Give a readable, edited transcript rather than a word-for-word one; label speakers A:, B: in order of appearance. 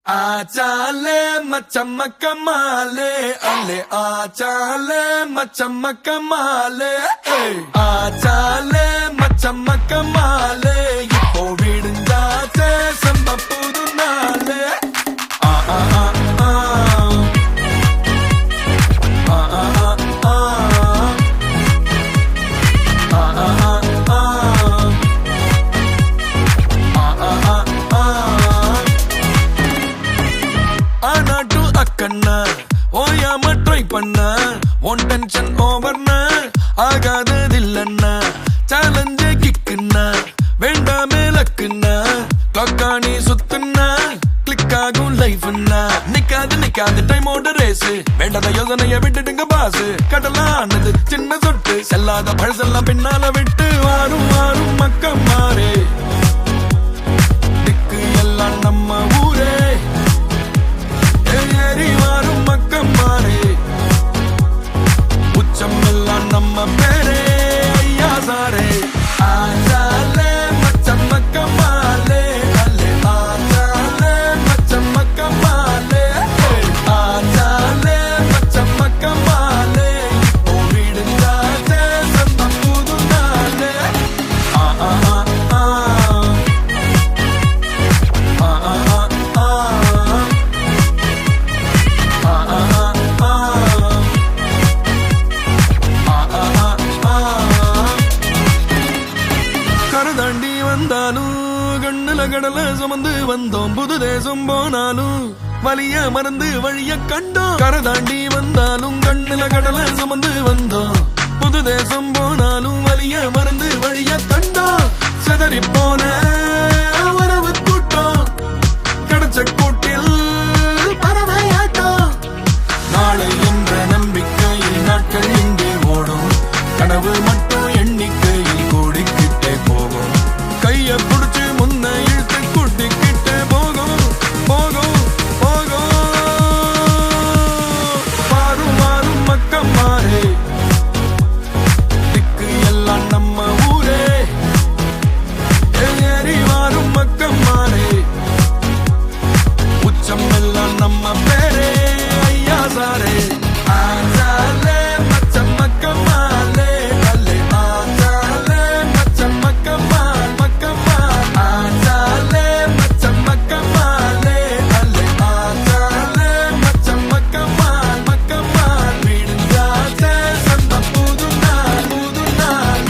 A: आचाले मचमक माले अले आचाले मचमक माले आचाले मचमक माले இப்போ விடுஞ்சாச்சே செம்ம புது நாளே ஆ ஆ ஆ ஆ ஆ ஆ ஆ ஓயாம ட்ரை பண்ண ஒன் டென்ஷன் ஓவர்னா ஆகாததில்லன்னா சேலஞ்சே கிக்குன்னா வேண்டாமே லக்குன்னா கிளாக்கானி சுத்துன்னா கிளிக் ஆகும் லைஃப்னா நிக்காது டைமோட ரேஸ் வேண்டாத யோசனைய விட்டுடுங்க பாசு கடலானது சின்ன சொட்டு செல்லாத பழசெல்லாம் பின்னால விட்டு வாரும் வாரும் மக்கள் மாறே திக்கு எல்லாம் நம்ம ஊரே வாரும் மக்கள் மாறே உச்சம் எல்லாம் நம்ம பேரே ஐயா சாரே ஆச்சாலே மச்சமக்க மாலே அல்லே ஆச்சாலே மச்சமக்க மாலே ஆச்சாலே மச்சமக்க மாலே இப்போ விடுஞ்சாச்சே செம்ம புது நாளே ஆ ஆ ஆ ஆ ஆ ஆ ஆ கரதாண்டி வந்தாலும் கண்ணுல கடல சுமந்து வந்தோம் புது தேசம் போனாலும் வலிய மறந்து வழிய கண்டோம் கரதாண்டி வந்தாலும் கண்ணுல கடல சுமந்து வந்தோம் புது தேசம் போனாலும் வலிய மறந்து வழிய கண்டோம் செதறி போன வரவு கூட்டம் கிடைச்ச கூட்டில் பறவையாட்டம் நாளை என்ற நம்பிக்கையில் நாட்கள் இங்கே ஓடும் கனவு மட்டும் எண்ணிக்கையில் கூடிக்கிட்டே போகும் கைய புடிச்சு முன்ன இழுத்து கூட்டிக்கிட்டே போகும் போகும் போகும் மாறும் மாறும் மக்கள் மாறே திக்கு எல்லாம் நம்ம ஊரே ஏறி மாறும் மக்கள் மாறே உச்சம் எல்லாம் நம்ம பேரே ஐயா சாரே ஆச்சாலே மச்சமக்க மாலே அல்லே ஆச்சாலே மச்சமக்க மால் மக்க மால் ஆச்சாலே மச்சமக்க மாலே அல்லே ஆச்சாலே மச்சமக்க மால் மக்க மால் விடுஞ்சாச்சே செம்ம புது நாள் புது நாள்